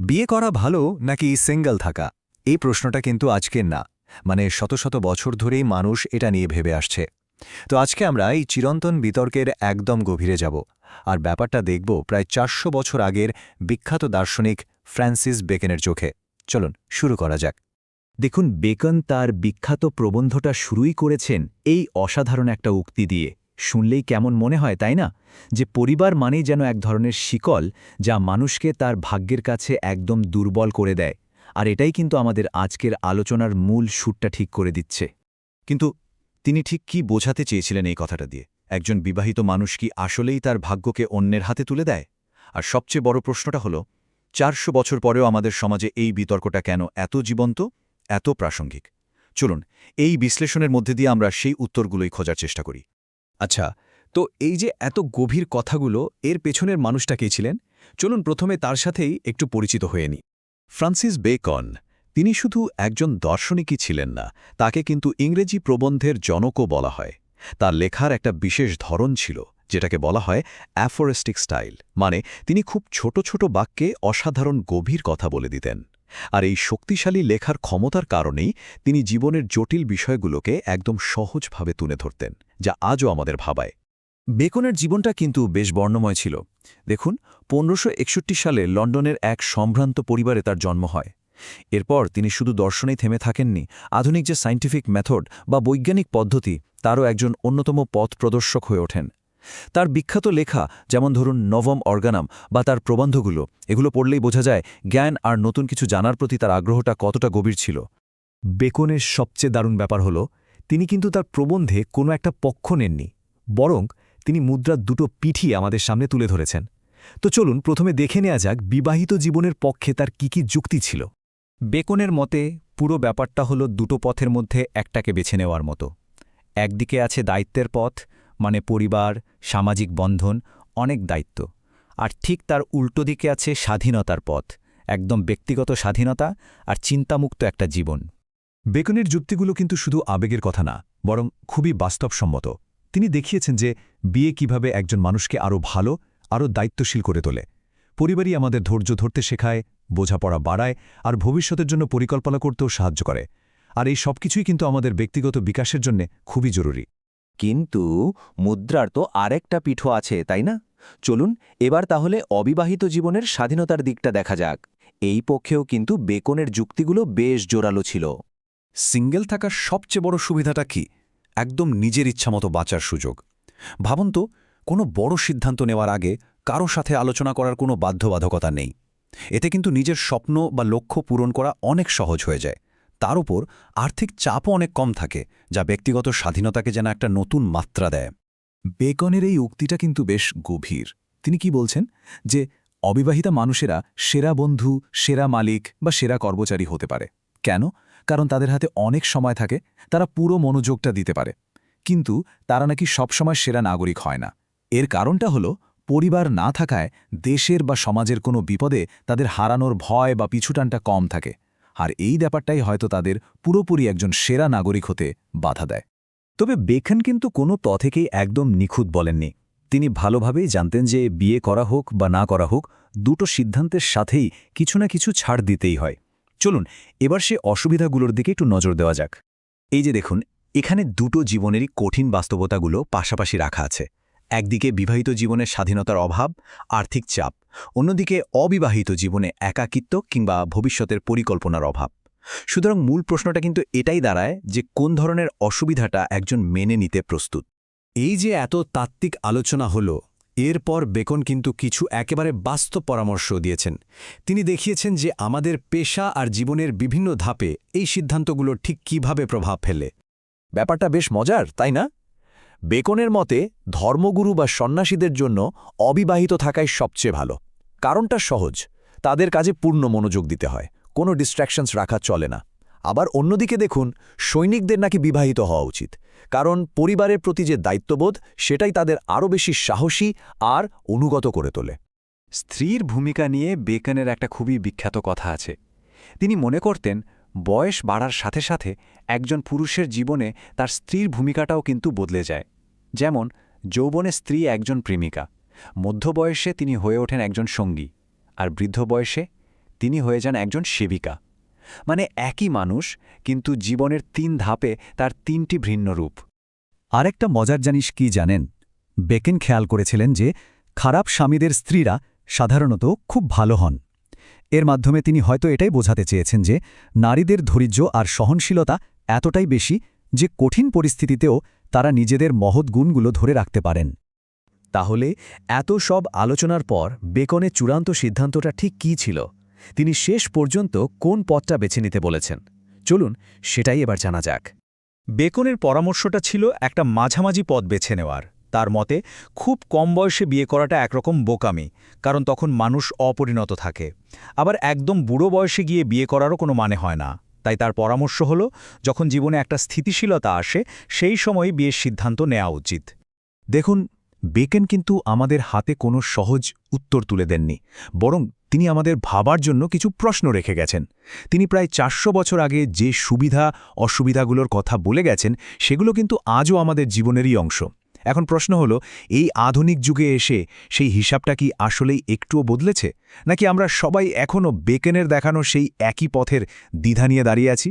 বিয়ে করা ভালো নাকি সিঙ্গল থাকা এই প্রশ্নটা কিন্তু আজকের না, মানে শত শত বছর ধরেই মানুষ এটা নিয়ে ভেবে আসছে। তো আজকে আমরা এই চিরন্তন বিতর্কের একদম গভীরে যাব আর ব্যাপারটা দেখব প্রায় ৪০০ বছর আগের বিখ্যাত দার্শনিক ফ্রান্সিস বেকনের চোখে। চলুন শুরু করা যাক। দেখুন, বেকন তার বিখ্যাত প্রবন্ধটা শুরুই করেছেন এই অসাধারণ একটা উক্তি দিয়ে। শুনলেই কেমন মনে হয়, তাই না? যে পরিবার মানেই যেন এক ধরনের শিকল, যা মানুষকে তার ভাগ্যের কাছে একদম দুর্বল করে দেয়। আর এটাই কিন্তু আমাদের আজকের আলোচনার মূল সুরটা ঠিক করে দিচ্ছে। কিন্তু তিনি ঠিক কি বোঝাতে চেয়েছিলেন এই কথাটা দিয়ে? একজন বিবাহিত মানুষ কি আসলেই তার ভাগ্যকে অন্যের হাতে তুলে দেয়? আর সবচেয়ে বড় প্রশ্নটা হল, ৪০০ বছর পরেও আমাদের সমাজে এই বিতর্কটা কেন এত জীবন্ত, এত প্রাসঙ্গিক? চলুন এই বিশ্লেষণের মধ্যে দিয়ে আমরা সেই উত্তরগুলোই খোঁজার চেষ্টা করি। আচ্ছা, তো এই যে এত গভীর কথাগুলো, এর পেছনের মানুষটা কে ছিলেন? চলুন প্রথমে তার সাথেই একটু পরিচিত হয়ে নিই। ফ্রান্সিস বেকন, তিনি শুধু একজন দার্শনিকই ছিলেন না, তাকে কিন্তু ইংরেজি প্রবন্ধের জনকও বলা হয়। তার লেখার একটা বিশেষ ধরন ছিল, যেটাকে বলা হয় অ্যাফোরেস্টিক স্টাইল, মানে তিনি খুব ছোট ছোট বাক্যে অসাধারণ গভীর কথা বলে দিতেন। আর এই শক্তিশালী লেখার ক্ষমতার কারণেই তিনি জীবনের জটিল বিষয়গুলোকে একদম সহজভাবে তুলে ধরতেন, যা আজও আমাদের ভাবায়। বেকনের জীবনটা কিন্তু বেশ বর্ণময় ছিল। দেখুন, ১৫৬১ সালে লন্ডনের এক সম্ভ্রান্ত পরিবারে তার জন্ম হয়। এরপর তিনি শুধু দর্শনেই থেমে থাকেননি, আধুনিক যে সায়েন্টিফিক মেথড বা বৈজ্ঞানিক পদ্ধতি, তারও একজন অন্যতম পথ প্রদর্শক হয়ে ওঠেন। তার বিখ্যাত লেখা, যেমন ধরুন নবম অর্গানাম বা তার প্রবন্ধগুলো, এগুলো পড়লেই বোঝা যায় জ্ঞান আর নতুন কিছু জানার প্রতি তার আগ্রহটা কতটা গভীর ছিল। বেকনের সবচেয়ে দারুণ ব্যাপার হল, তিনি কিন্তু তার প্রবন্ধে কোনো একটা পক্ষ নেননি, বরং তিনি মুদ্রার দুটো পিঠই আমাদের সামনে তুলে ধরেছেন। তো চলুন প্রথমে দেখে নেওয়া যাক বিবাহিত জীবনের পক্ষে তার কি কি যুক্তি ছিল। বেকনের মতে পুরো ব্যাপারটা হলো দুটো পথের মধ্যে একটাকে বেছে নেওয়ার মতো। একদিকে আছে দায়িত্বের পথ, মানে পরিবার, সামাজিক বন্ধন, অনেক দায়িত্ব। আর ঠিক তার উল্টো দিকে আছে স্বাধীনতার পথ, একদম ব্যক্তিগত স্বাধীনতা আর চিন্তামুক্ত একটা জীবন। বেকনের যুক্তিগুলো কিন্তু শুধু আবেগের কথা না, বরং খুবই বাস্তবসম্মত। তিনি দেখিয়েছেন যে বিয়ে কিভাবে একজন মানুষকে আরও ভালো, আরও দায়িত্বশীল করে তোলে। পরিবারই আমাদের ধৈর্য ধরতে শেখায়, বোঝাপড়া বাড়ায় আর ভবিষ্যতের জন্য পরিকল্পনা করতেও সাহায্য করে। আর এই সবকিছুই কিন্তু আমাদের ব্যক্তিগত বিকাশের জন্য খুবই জরুরি। কিন্তু মুদ্রার তো আরেকটা পিঠও আছে, তাই না? চলুন এবার তাহলে অবিবাহিত জীবনের স্বাধীনতার দিকটা দেখা যাক। এই পক্ষেও কিন্তু বেকনের যুক্তিগুলো বেশ জোরালো ছিল। সিঙ্গেল থাকার সবচেয়ে বড় সুবিধাটা কি? একদম নিজের ইচ্ছামতো বাঁচার সুযোগ। ভাবুন তো, কোনো বড় সিদ্ধান্ত নেওয়ার আগে কারো সাথে আলোচনা করার কোনো বাধ্যবাধকতা নেই। এতে কিন্তু নিজের স্বপ্ন বা লক্ষ্য পূরণ করা অনেক সহজ হয়ে যায়। তার উপর আর্থিক চাপও অনেক কম থাকে, যা ব্যক্তিগত স্বাধীনতাকে যেন একটা নতুন মাত্রা দেয়। বেকনের এই উক্তিটা কিন্তু বেশ গভীর। তিনি কি বলছেন? যে অবিবাহিতা মানুষেরা সেরা বন্ধু, সেরা মালিক বা সেরা কর্মচারী হতে পারে। কেন? কারণ তাদের হাতে অনেক সময় থাকে, তারা পুরো মনোযোগটা দিতে পারে। কিন্তু তারা নাকি সবসময় সেরা নাগরিক হয় না। এর কারণটা হলো, পরিবার না থাকায় দেশের বা সমাজের কোনো বিপদে তাদের হারানোর ভয় বা পিছুটানটা কম থাকে। আর এই ব্যাপারটাই হয়তো তাদের পুরোপুরি একজন সেরা নাগরিক হতে বাধা দেয়। তবে বেকন কিন্তু কোনো থেকেই একদম নিখুঁত বলেননি। তিনি ভালোভাবেই জানতেন যে বিয়ে করা হোক বা না করা হোক, দুটো সিদ্ধান্তের সাথেই কিছু না কিছু ছাড় দিতেই হয়। চলুন এবার সে অসুবিধাগুলোর দিকে একটু নজর দেওয়া যাক। এই যে দেখুন, এখানে দুটো জীবনেরই কঠিন বাস্তবতাগুলো পাশাপাশি রাখা আছে। একদিকে বিবাহিত জীবনের স্বাধীনতার অভাব, আর্থিক চাপ, অন্যদিকে অবিবাহিত জীবনে একাকিত্ব কিংবা ভবিষ্যতের পরিকল্পনার অভাব। সুতরাং মূল প্রশ্নটা কিন্তু এটাই দাঁড়ায় যে কোন ধরনের অসুবিধাটা একজন মেনে নিতে প্রস্তুত। এই যে এত তাত্ত্বিক আলোচনা হলো, এরপর বেকন কিন্তু কিছু একেবারে বাস্তব পরামর্শ দিয়েছেন। তিনি দেখিয়েছেন যে আমাদের পেশা আর জীবনের বিভিন্ন ধাপে এই সিদ্ধান্তগুলো ঠিক কিভাবে প্রভাব ফেলে। ব্যাপারটা বেশ মজার, তাই না? বেকনের মতে ধর্মগুরু বা সন্ন্যাসীদের জন্য অবিবাহিত থাকাই সবচেয়ে ভালো। কারণটা সহজ, তাদের কাজে পূর্ণ মনোযোগ দিতে হয়, কোনো ডিস্ট্র্যাকশনস রাখা চলে না। আবার অন্যদিকে দেখুন, সৈনিকদের নাকি বিবাহিত হওয়া উচিত, কারণ পরিবারের প্রতি যে দায়িত্ববোধ, সেটাই তাদের আরও বেশি সাহসী আর অনুগত করে তোলে। স্ত্রীর ভূমিকা নিয়ে বেকনের একটা খুবই বিখ্যাত কথা আছে। তিনি মনে করতেন বয়স বাড়ার সাথে সাথে একজন পুরুষের জীবনে তার স্ত্রীর ভূমিকাটাও কিন্তু বদলে যায়। যেমন যৌবনে স্ত্রী একজন প্রেমিকা, মধ্যবয়সে তিনি হয়ে ওঠেন একজন সঙ্গী, আর বৃদ্ধ বয়সে তিনি হয়ে যান একজন সেবিকা। মানে একই মানুষ, কিন্তু জীবনের 3 ধাপে তার 3টি ভিন্ন রূপ। আরেকটা মজার জিনিস কি জানেন? বেকেন খেয়াল করেছিলেন যে খারাপ স্বামীদের স্ত্রীরা সাধারণত খুব ভালো হন। এর মাধ্যমে তিনি হয়তো এটাই বোঝাতে চেয়েছেন যে নারীদের ধৈর্য আর সহনশীলতা এতটাই বেশি যে কঠিন পরিস্থিতিতেও তারা নিজেদের মহৎ গুণগুলো ধরে রাখতে পারেন। তাহলে এত সব আলোচনার পর বেকনের চূড়ান্ত সিদ্ধান্তটা ঠিক কী ছিল? তিনি শেষ পর্যন্ত কোন পথটা বেছে নিতে বলেছেন? চলুন সেটাই এবার জানা যাক। বেকনের পরামর্শটা ছিল একটা মাঝামাঝি পথ বেছে নেওয়ার। তার মতে খুব কম বয়সে বিয়ে করাটা একরকম বোকামি, কারণ তখন মানুষ অপরিণত থাকে। আবার একদম বুড়ো বয়সে গিয়ে বিয়ে করারও কোনো মানে হয় না। তাই তার পরামর্শ হলো, যখন জীবনে একটা স্থিতিশীলতা আসে সেই সময় বিয়ের সিদ্ধান্ত নেওয়া উচিত। দেখুন, বেকেন কিন্তু আমাদের হাতে কোনো সহজ উত্তর তুলে দেননি, বরং তিনি আমাদের ভাবার জন্য কিছু প্রশ্ন রেখে গেছেন। তিনি প্রায় 400 বছর আগে যে সুবিধা অসুবিধাগুলোর কথা বলে গেছেন, সেগুলো কিন্তু আজও আমাদের জীবনেরই অংশ। এখন প্রশ্ন হলো, এই আধুনিক যুগে এসে সেই হিসাবটা কি আসলেই একটুও বদলেছে, নাকি আমরা সবাই এখনও বেকেনের দেখানো সেই একই পথের দ্বিধা নিয়ে দাঁড়িয়ে আছি?